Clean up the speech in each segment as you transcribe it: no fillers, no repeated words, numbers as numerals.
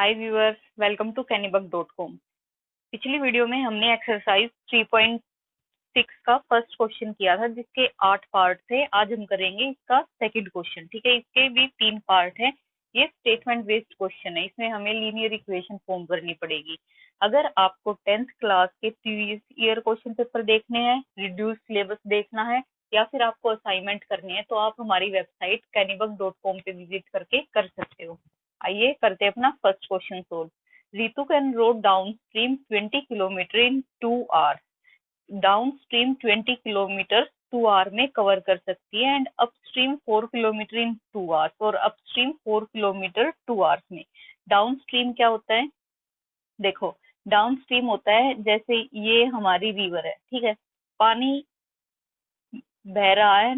Hi viewers, welcome to kennybuck.com। पिछली video में हमने एक्सरसाइज 3.6 का फर्स्ट क्वेश्चन किया था जिसके 8 पार्ट थे। आज हम करेंगे इसका सेकंड क्वेश्चन। ठीक है, इसके भी 3 पार्ट हैं। ये स्टेटमेंट बेस्ड क्वेश्चन है, इसमें हमें लीनियर इक्वेशन फॉर्म करनी पड़ेगी। अगर आपको 10th क्लास के प्रीवियस ईयर क्वेश्चन पेपर देखने हैं, रिड्यूस सिलेबस देखना है या फिर आपको असाइनमेंट करनी है तो आप हमारी वेबसाइट kennybuck.com पे विजिट करके कर सकते हो। आइए करते हैं अपना first question solve. Ritu can rowed downstream 20 kilometre in 2 hours. Downstream 20 kilometre 2 hour में कवर कर सकती है and upstream 4 kilometre in 2 hours और अप स्ट्रीम 4 किलोमीटर 2 आवर्स में। डाउन स्ट्रीम क्या होता है? देखो, डाउन स्ट्रीम होता है जैसे ये हमारी रिवर है, ठीक है, पानी बह रहा है,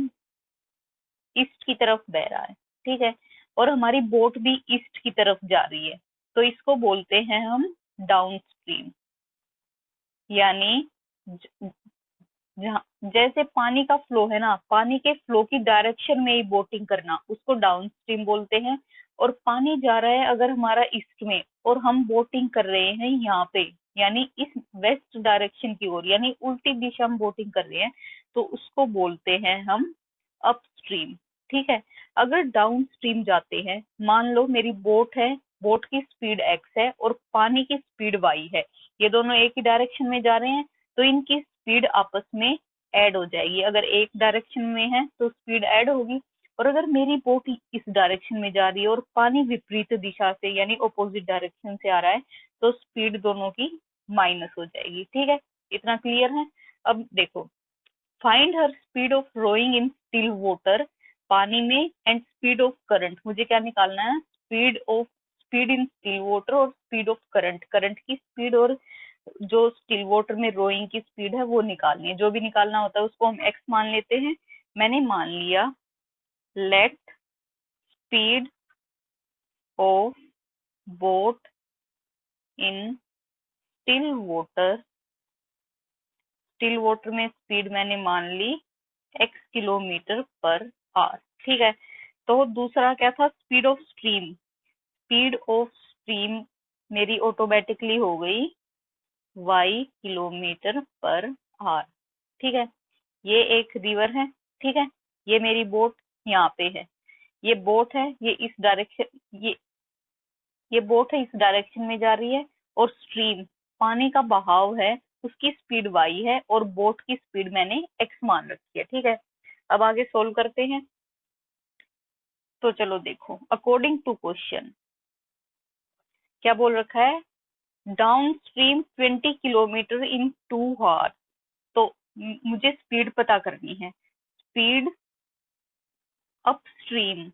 ईस्ट की तरफ बह रहा है, ठीक है, और हमारी बोट भी ईस्ट की तरफ जा रही है, तो इसको बोलते हैं हम डाउन स्ट्रीम। यानी जहाँ जैसे पानी का फ्लो है ना, पानी के फ्लो की डायरेक्शन में ही बोटिंग करना उसको डाउन स्ट्रीम बोलते हैं। और पानी जा रहा है अगर हमारा ईस्ट में और हम बोटिंग कर रहे हैं यहाँ पे, यानी इस वेस्ट डायरेक्शन की ओर, यानी उल्टी दिशा में बोटिंग कर रहे हैं, तो उसको बोलते हैं हम अप स्ट्रीम। ठीक है, अगर डाउन स्ट्रीम जाते हैं, मान लो मेरी बोट है, बोट की स्पीड x है और पानी की स्पीड y है, ये दोनों एक ही डायरेक्शन में जा रहे हैं, तो इनकी स्पीड आपस में ऐड हो जाएगी। अगर एक डायरेक्शन में है तो स्पीड ऐड होगी, और अगर मेरी बोट इस डायरेक्शन में जा रही है और पानी विपरीत दिशा से यानी ऑपोजिट डायरेक्शन से आ रहा है, तो स्पीड दोनों की माइनस हो जाएगी। ठीक है, इतना क्लियर है? अब देखो, find her speed of rowing in still water, पानी में, एंड स्पीड ऑफ करंट। मुझे क्या निकालना है? स्पीड इन स्टिल वाटर और स्पीड ऑफ करंट, करंट की स्पीड और जो स्टिल वाटर में रोइंग की स्पीड है वो निकालनी है। जो भी निकालना होता है उसको हम एक्स मान लेते हैं। मैंने मान लिया let speed of boat in still water, still water में स्पीड मैंने मान ली x किलोमीटर पर आवर। ठीक है, तो दूसरा क्या था? Speed of stream. Speed of stream मेरी ऑटोमेटिकली हो गई y किलोमीटर पर आवर। ठीक है, ये एक रिवर है, ठीक है, ये मेरी बोट यहाँ पे है, ये बोट है, ये इस डायरेक्शन, ये बोट है इस डायरेक्शन में जा रही है, और स्ट्रीम पानी का बहाव है, उसकी स्पीड y है और बोट की स्पीड मैंने x मान रखी है। ठीक है, अब आगे सोल्व करते हैं। तो चलो देखो, अकॉर्डिंग टू क्वेश्चन क्या बोल रखा है? Downstream 20 kilometre in 2 hour. तो मुझे स्पीड पता करनी है। स्पीड अपस्ट्रीम,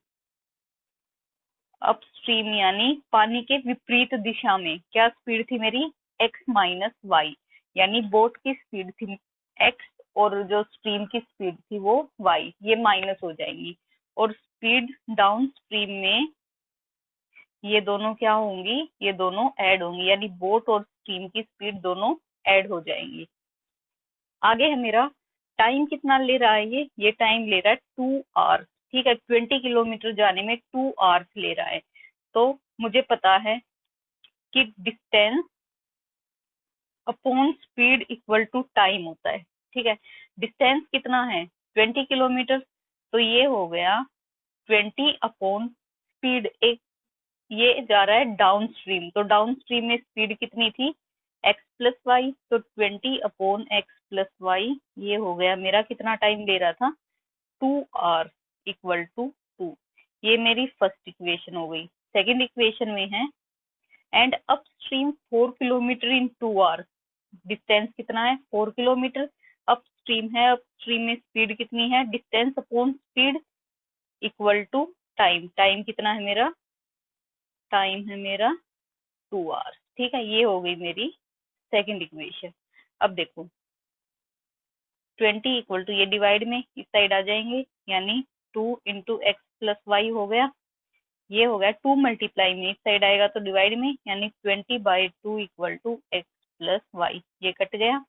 अपस्ट्रीम यानी पानी के विपरीत दिशा में क्या स्पीड थी मेरी? x माइनस वाई, यानी बोट की स्पीड थी x और जो स्ट्रीम की स्पीड थी वो y, ये माइनस हो जाएंगी, और स्पीड डाउन स्ट्रीम में ये दोनों क्या होंगी? ये दोनों ऐड होंगी, यानी बोट और स्ट्रीम की स्पीड दोनों ऐड हो जाएंगी। आगे है मेरा टाइम कितना ले रहा है? ये टाइम ले रहा है 2 आवर्स। ठीक है, 20 किलोमीटर जाने में 2 आवर्स ले रहा है। तो मुझे पता है कि distance upon speed equal to time होता है। ठीक है, डिस्टेंस कितना है? 20 किलोमीटर, तो ये हो गया 20 अपॉन स्पीड। एक ये जा रहा है डाउन स्ट्रीम, तो डाउन स्ट्रीम में स्पीड कितनी थी? x प्लस वाई, तो 20 अपॉन एक्स प्लस वाई, ये हो गया मेरा कितना टाइम ले रहा था? 2 आवर्स इक्वल टू 2। ये मेरी फर्स्ट इक्वेशन हो गई। सेकंड इक्वेशन में है and upstream 4 kilometre in 2 hours. Distance कितना है? 4 किलोमीटर। अप स्ट्रीम है, अप स्ट्रीम में स्पीड कितनी है? Distance upon speed equal to time. Time कितना है मेरा? टाइम है मेरा 2 आवर्स। ठीक है, ये हो गई मेरी सेकंड इक्वेशन। अब देखो 20 इक्वल टू, ये डिवाइड में इस साइड आ जाएंगे, यानी 2 इंटू एक्स प्लस वाई हो गया, ये हो गया 2 मल्टीप्लाई में इस साइड आएगा तो डिवाइड में, यानी 20/2 equal to x plus y, ये कट गया,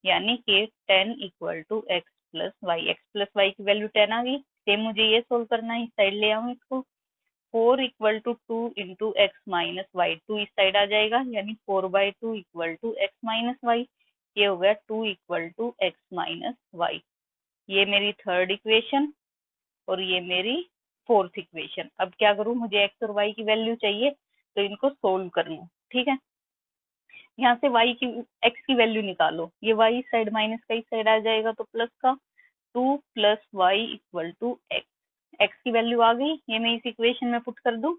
यानी कि 10 equal to x plus y. X plus y की वैल्यू 10 आ गई। सेम मुझे ये सोल्व करना है, इस साइड ले आऊँ इसको, 4 equal to 2 into x minus y, 2 इस साइड आ जाएगा, यानी 4/2 equal to x minus y. ये हो गया 2 equal to x minus y. ये मेरी थर्ड इक्वेशन और ये मेरी फोर्थ इक्वेशन। अब क्या करूं, मुझे एक्स और वाई की वैल्यू चाहिए, तो इनको सोल्व कर लूं। ठीक है, यहाँ से y की x की वैल्यू निकालो, ये y साइड माइनस का इस साइड आ जाएगा, तो प्लस का 2 plus y equal to x. X की वैल्यू आ गई, ये मैं इस इक्वेशन में पुट कर दूं,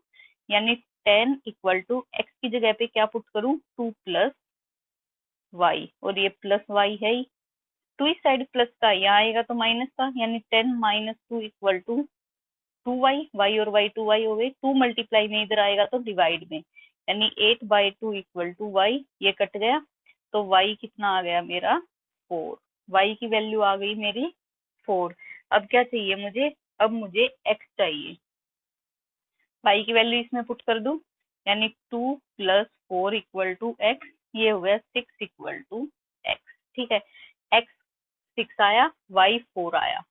यानी 10 इक्वल टू एक्स की जगह पे क्या पुट करूं, 2 प्लस वाई, और ये प्लस वाई है ही, 2 इस साइड प्लस का, यहाँ आएगा तो माइनस का, यानी 10 minus 2 equal to 2y, y और वाई 2y हो गई, 2 मल्टीप्लाई में इधर आएगा तो डिवाइड में, यानी 8/2 इक्वल टू वाई, ये कट गया, तो y कितना आ गया मेरा 4। y की वैल्यू आ गई मेरी 4। अब क्या चाहिए मुझे, अब मुझे x चाहिए, y की वैल्यू इसमें पुट कर दूं, यानी 2 प्लस 4 इक्वल टू एक्स, ये हो गया 6 इक्वल टू एक्स। ठीक है, x 6 आया, y 4 आया,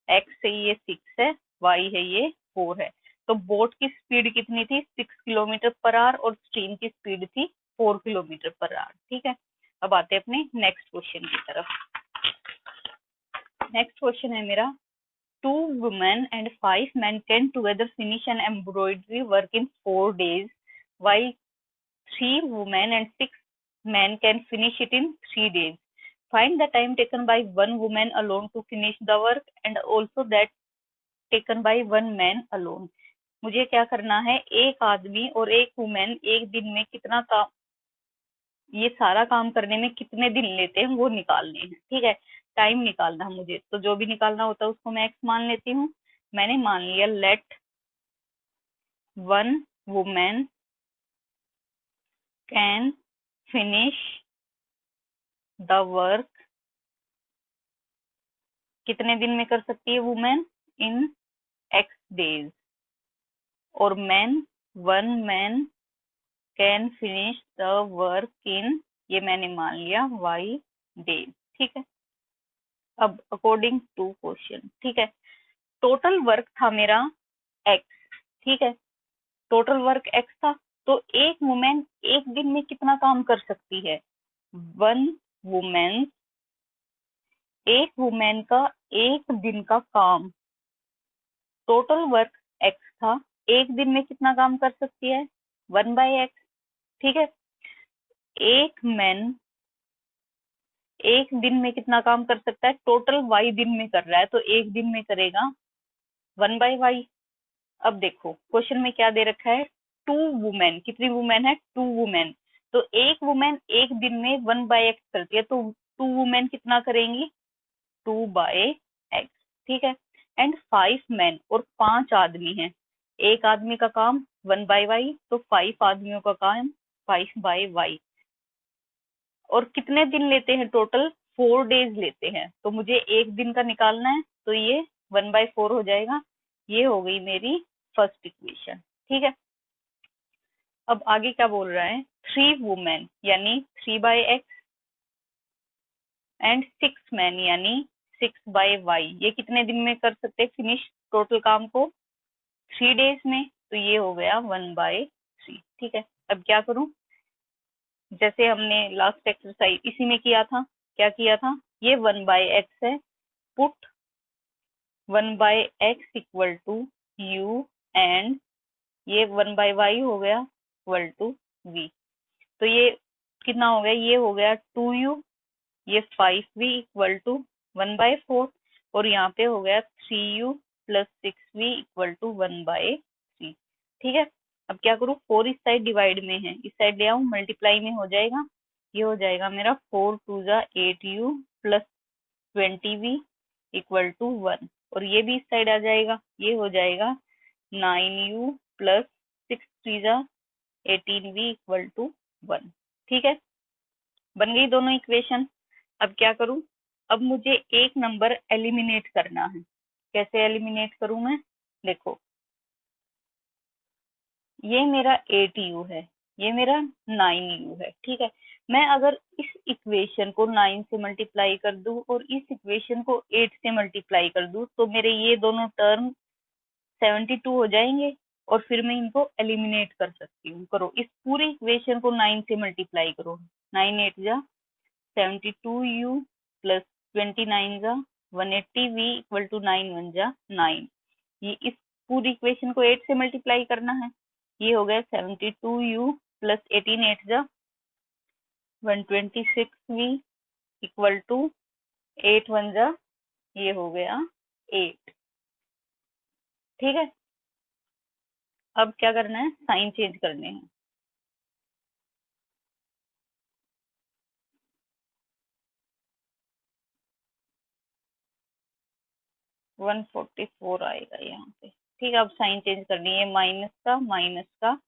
x है ये 6 है, y है ये 4 है। तो बोट की स्पीड कितनी थी, 6 किलोमीटर पर आवर, और स्ट्रीम की स्पीड थी 4 किलोमीटर पर आवर। ठीक है, अब आते हैं अपने नेक्स्ट क्वेश्चन की तरफ। नेक्स्ट क्वेश्चन है मेरा, 2 women and 5 men can together finish an embroidery work in 4 days, while 3 women and 6 men can finish it in 3 days. Find the time taken by one woman alone to finish the work and also that taken by one man alone. मुझे क्या करना है, एक आदमी और एक women एक दिन में कितना काम, ये सारा काम करने में कितने दिन लेते हैं वो निकालने हैं। ठीक है, टाइम निकालना है मुझे, तो जो भी निकालना होता है उसको मैं एक्स मान लेती हूँ। मैंने मान लिया, let one women can finish the work, कितने दिन में कर सकती है वुमेन, इन एक्स डेज, और man, one man can finish the work in, ये मैंने मान लिया वाई डेज। ठीक है, अब अकॉर्डिंग टू क्वेश्चन, ठीक है, टोटल वर्क था मेरा एक्स। ठीक है, टोटल वर्क एक्स था, तो एक वुमेन एक दिन में कितना काम कर सकती है, वन वुमेन, एक वुमेन का एक दिन का काम, टोटल वर्क एक्स था, एक दिन में कितना काम कर सकती है, 1/x। ठीक है, एक मैन एक दिन में कितना काम कर सकता है, टोटल वाई दिन में कर रहा है, तो एक दिन में करेगा 1/y। अब देखो क्वेश्चन में क्या दे रखा है, 2 वुमेन, कितनी वुमेन है, 2 वुमेन, तो एक वुमेन एक दिन में 1/x करती है, तो 2 वुमेन कितना करेंगी, 2/x। ठीक है, एंड 5 मैन, और 5 आदमी हैं, एक आदमी का काम 1/y, तो 5 आदमियों का काम 5/y, और कितने दिन लेते हैं टोटल, 4 डेज लेते हैं, तो मुझे एक दिन का निकालना है, तो ये 1/4 हो जाएगा। ये हो गई मेरी फर्स्ट इक्वेशन। ठीक है, अब आगे क्या बोल रहा है, 3 वुमेन यानी 3/x एंड 6 मैन यानी 6/y, ये कितने दिन में कर सकते हैं फिनिश टोटल काम को, 3 डेज में, तो ये हो गया 1/3। ठीक है, अब क्या करूं, जैसे हमने लास्ट एक्सरसाइज इसी में किया था, क्या किया था, ये 1/x है, put 1/x equal to u, and ये 1/y हो गया इक्वल टू v, तो ये कितना हो गया, ये हो गया 2u, ये 5v इक्वल टू 1/4, और यहाँ पे हो गया 3u plus 6v equal to 1/3। ठीक है, अब क्या करूँ, 4 इस साइड डिवाइड में है, इस साइड ले आऊं, मल्टीप्लाई में हो जाएगा, ये हो जाएगा मेरा 4 2 जा 8u plus 20v equal to 1, और ये भी इस साइड आ जाएगा, ये हो जाएगा 9u प्लस 6 3 जा 18v इक्वल टू 1। ठीक है, बन गई दोनों इक्वेशन। अब क्या करूं, अब मुझे एक नंबर एलिमिनेट करना है, कैसे एलिमिनेट करूं मैं, देखो ये मेरा 8u है, ये मेरा 9u है। ठीक है, मैं अगर इस इक्वेशन को 9 से मल्टीप्लाई कर दूं और इस इक्वेशन को 8 से मल्टीप्लाई कर दूं, तो मेरे ये दोनों टर्म 72 हो जाएंगे। और फिर मैं इनको एलिमिनेट कर सकती हूँ। करो, इस पूरी इक्वेशन को 9 से मल्टीप्लाई करो। 9 8 जा 72u प्लस 29 जा 180v इक्वल टू 9 1 जा 9। ये इस पूरी इक्वेशन को 8 से मल्टीप्लाई करना है। ये हो गया 72u प्लस 18 8 जा 126v इक्वल टू 8 1 जा, ये हो गया 8। ठीक है, अब क्या करना है, साइन चेंज करने हैं। वन 144 आएगा यहाँ पे। ठीक है, अब साइन चेंज करनी है, माइनस का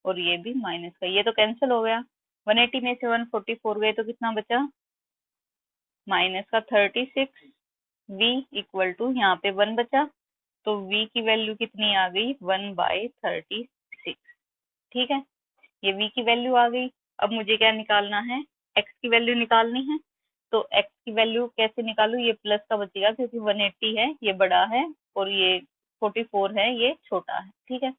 और ये भी माइनस का, ये तो कैंसिल हो गया। 180 में से 144 गए तो कितना बचा, माइनस का 36। v इक्वल टू यहाँ पे 1 बचा, तो v की वैल्यू कितनी आ गई, 1/36। ठीक है, ये v की वैल्यू आ गई। अब मुझे क्या निकालना है, x की वैल्यू निकालनी है। तो x की वैल्यू कैसे निकालू, ये प्लस का बचेगा क्योंकि 180 है, ये बड़ा है, और ये 44 है, ये छोटा है। ठीक है,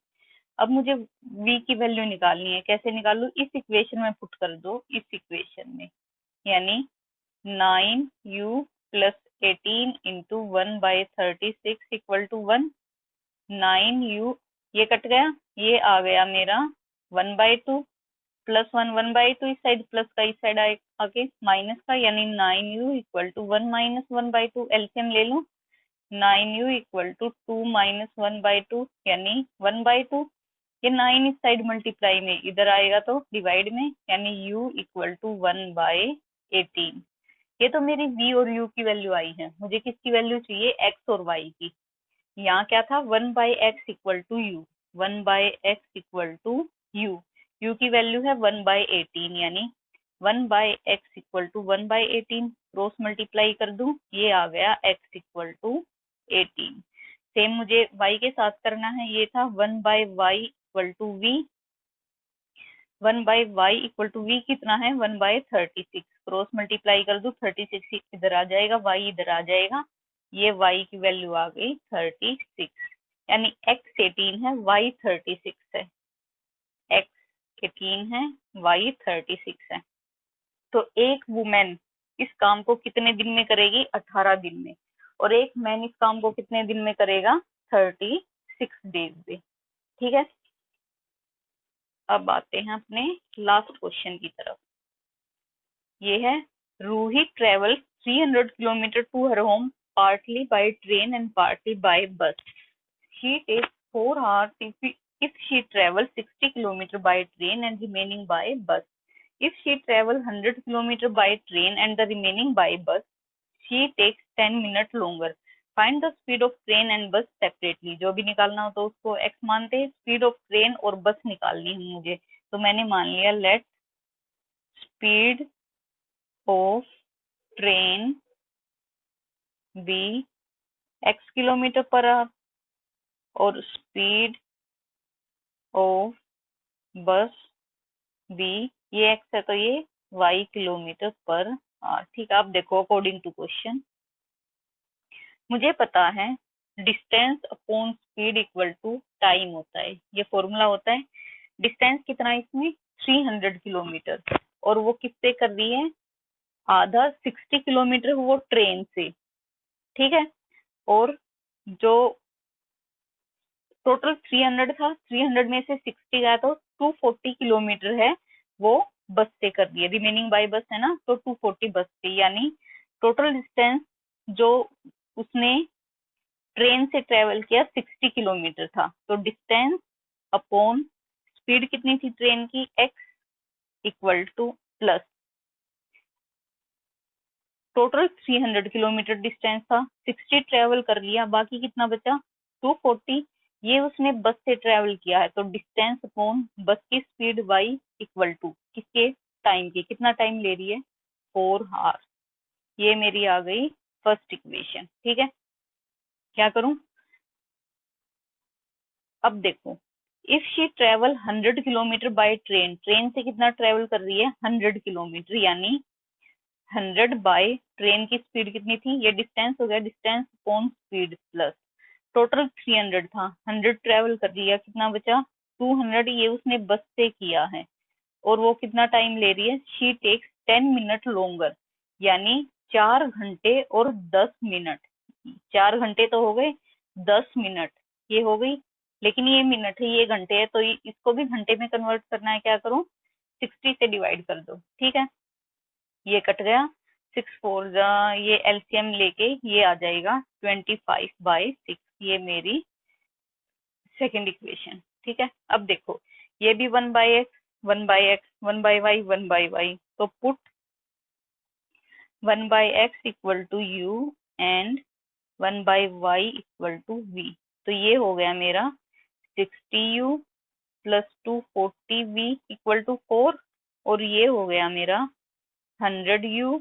अब मुझे v की वैल्यू निकालनी है। कैसे निकालू, इस इक्वेशन में पुट कर दो, इस इक्वेशन में, यानी 9u plus 18 into 1/36 equal to 1। 9u, ये कट गया, ये आ गया मेरा 1/2 प्लस 1/2, इस साइड प्लस का, इस साइड आके माइनस का, यानी 9u equal to 1 minus 1/2। LCM ले लो, 9u इक्वल टू 2 माइनस 1/2 यानी 1/2। ये 9 इस साइड मल्टीप्लाई में इधर आएगा तो डिवाइड में, यानी u इक्वल टू 1/18। ये तो मेरी v और u की वैल्यू आई है। मुझे किसकी वैल्यू चाहिए, x और y की। यहाँ क्या था, 1/x equal to u, 1/x equal to u. u की वैल्यू है 1/18, यानी 1/x equal to 1/18। Cross multiply कर दूं, ये आ गया x इक्वल टू 18। सेम मुझे y के साथ करना है, ये था 1/y equal to v। 1/y equal to v कितना है, 1/36। क्रॉस मल्टीप्लाई कर दो, 36 इधर आ जाएगा, y इधर आ जाएगा, ये y की वैल्यू आ गई 36। यानी x 18 है, y 36 है। x 18 है, y 36 है। तो एक वुमेन इस काम को कितने दिन में करेगी, 18 दिन में, और एक मैन इस काम को कितने दिन में करेगा, 36 डेज में। ठीक है, अब आते हैं अपने लास्ट क्वेश्चन की तरफ। ये है, Ruhi travel 300 kilometre to her home partly by train and partly by bus. She takes 4 hours if she travels 60 kilometers by train and remaining by bus. If she travels 100 kilometers by train and the remaining by bus, she takes 10 minutes longer. Find the speed of train and bus separately. जो भी निकालना हो तो उसको x मानते हैं। Speed of train और बस निकालनी है मुझे, तो मैंने मान लिया let speed of train be x kilometre per hour और स्पीड ऑफ बस बी, ये x है तो ये y किलोमीटर पर आवर। ठीक है, आप देखो अकॉर्डिंग टू क्वेश्चन मुझे पता है distance upon speed equal to time होता है। ये फॉर्मूला होता है। डिस्टेंस कितना है इसमें, 300 किलोमीटर, और वो किससे कर रही है, आधा 60 किलोमीटर वो ट्रेन से। ठीक है, और जो टोटल 300 था, 300 में से 60 गया तो 240 किलोमीटर है वो बस से कर रही है। रिमेनिंग बाय बस है ना, तो 240 बस से, यानी टोटल डिस्टेंस जो उसने ट्रेन से ट्रेवल किया 60 किलोमीटर था। तो डिस्टेंस अपॉन स्पीड कितनी थी ट्रेन की, x equal two plus total 300 kilometre distance था, 60 ट्रेवल कर लिया, बाकी कितना बचा 240। ये उसने बस से ट्रेवल किया है, तो डिस्टेंस अपॉन बस की स्पीड y इक्वल टू किसके, टाइम की, कितना टाइम ले रही है, 4 आवर। ये मेरी आ गई फर्स्ट इक्वेशन। ठीक है, क्या करूं, अब देखो, if she travel 100 kilometre by train, train से कितना ट्रेवल कर रही है, 100 किलोमीटर, यानी 100 बाय ट्रेन की स्पीड कितनी थी, ये डिस्टेंस हो गया, distance upon speed plus total 300 था, 100 ट्रेवल कर लिया, कितना बचा 200, ये उसने बस से किया है और वो कितना टाइम ले रही है, शी टेक्स 10 मिनट लोंगर, यानी 4 घंटे और 10 मिनट। 4 घंटे तो हो गए, 10 मिनट ये हो गई, लेकिन ये मिनट है, ये घंटे है, तो इसको भी घंटे में कन्वर्ट करना है, क्या करूं 60 से डिवाइड कर दो, ठीक है, ये कट गया, 6 4 ये एलसीएम लेके ये आ जाएगा 25/6, ये मेरी सेकेंड इक्वेशन, ठीक है। अब देखो ये भी 1/x 1/x 1/y 1/y, तो put 1/x equal to u and 1/y equal to v, तो ये हो गया मेरा 60u plus 240v equal to 4, और ये हो गया मेरा 100u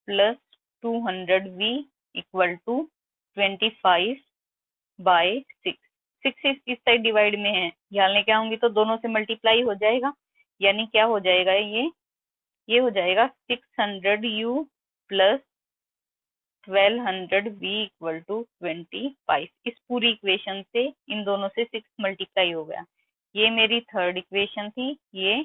plus 200v equal to 25/6। 6 इस साइड डिवाइड में है, यहाँ लेके आऊंगी तो दोनों से मल्टीप्लाई हो जाएगा, यानी क्या हो जाएगा, ये हो जाएगा 600u plus 1200v equal to 25। इस पूरी इक्वेशन से इन दोनों से 6 मल्टीप्लाई हो गया, ये मेरी थर्ड इक्वेशन थी, ये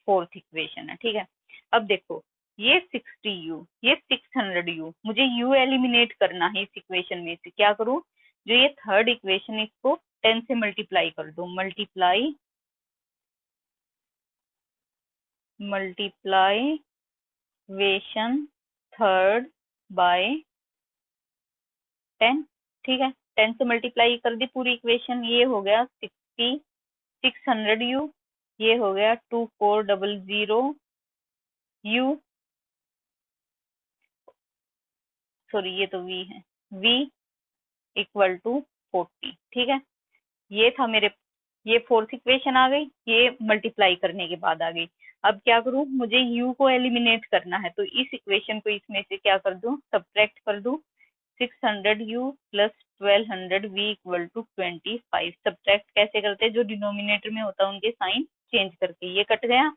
फोर्थ इक्वेशन है, ठीक है। अब देखो ये 60u, ये 600u, मुझे u एलिमिनेट करना है इस इक्वेशन में से, क्या करूं, जो ये थर्ड इक्वेशन इसको 10 से मल्टीप्लाई कर दो, मल्टीप्लाईवेशन थर्ड बाय 10, ठीक है, 10 से मल्टीप्लाई कर दी पूरी इक्वेशन, ये हो गया 600u, ये हो गया 2400u, सॉरी ये तो v है, v इक्वल टू 40, ठीक है, ये था मेरे, ये फोर्थ इक्वेशन आ गई, ये मल्टीप्लाई करने के बाद आ गई। अब क्या करूं, मुझे u को एलिमिनेट करना है, तो इस इक्वेशन को इसमें से क्या कर दूं, सब्ट्रैक्ट कर दूं, 600u plus 1200v equal to 25। Subtract कैसे करते हैं, जो डिनोमिनेटर में होता है उनके साइन चेंज करके, ये कट गया,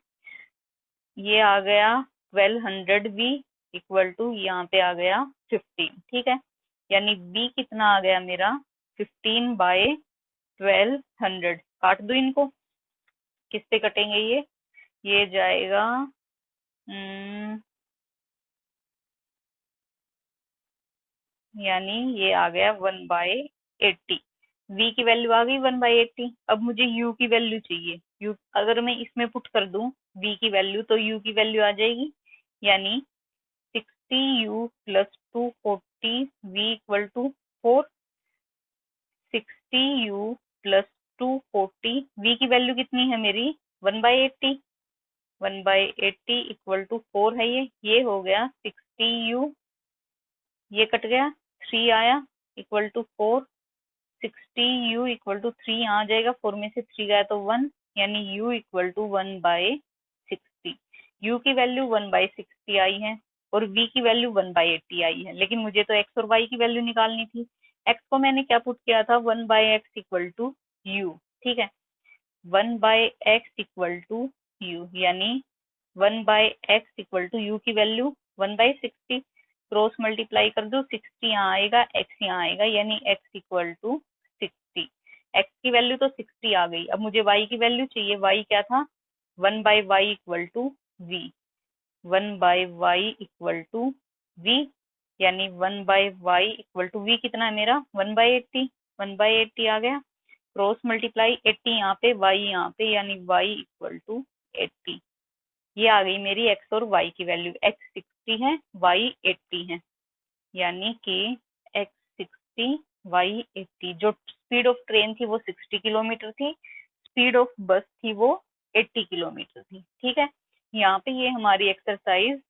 ये आ गया 1200v इक्वल टू यहाँ पे आ गया 15, ठीक है, यानी v कितना आ गया मेरा 15/1200। काट दो इनको, किससे कटेंगे ये जाएगा यानी ये आ गया 1/80, v की वैल्यू आ गई 1/80। अब मुझे u की वैल्यू चाहिए, u अगर मैं इसमें पुट कर दूं v की वैल्यू, तो u की वैल्यू आ जाएगी, यानी 60u plus 240v equal to 4, 60u plus 240v की वैल्यू कितनी है मेरी 1/80, 1/80 इक्वल टू 4 है, ये हो गया 60u, ये कट गया, 3 आया equal to 4, 60u equal to 3 आ जाएगा, 4 में से 3 गया तो 1, यानी u इक्वल टू 1/60। u की वैल्यू 1/60 आई है और v की वैल्यू 1/80 आई है, लेकिन मुझे तो x और y की वैल्यू निकालनी थी। x को मैंने क्या पुट किया था, 1/x इक्वल टू u, ठीक है, 1/x इक्वल टू u, यानी 1/x इक्वल टू u की वैल्यू 1/60, क्रॉस मल्टीप्लाई कर दो, 60 यहाँ आएगा, x यहाँ आएगा, यानी x इक्वल टू 60। x की वैल्यू तो 60 आ गई, अब मुझे y की वैल्यू चाहिए, y क्या था 1/y equal to v, 1/y equal to v, यानी 1/y इक्वल टू v कितना है मेरा 1/80, 1/80 आ गया, क्रॉस मल्टीप्लाई 80 यहाँ पे, y यहाँ पे, यानी y इक्वल टू 80। ये आ गई मेरी x और y की वैल्यू, x 60 है, y 80 है, यानी कि x 60 y 80। जो स्पीड ऑफ ट्रेन थी वो 60 किलोमीटर थी, स्पीड ऑफ बस थी वो 80 किलोमीटर थी, ठीक है। यहाँ पे ये हमारी एक्सरसाइज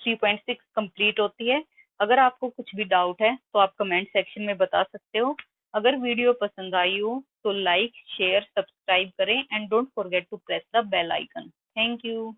3.6 कंप्लीट होती है। अगर आपको कुछ भी डाउट है तो आप कमेंट सेक्शन में बता सकते हो। अगर वीडियो पसंद आई हो तो लाइक शेयर सब्सक्राइब करें and don't forget to press the bell icon. Thank you.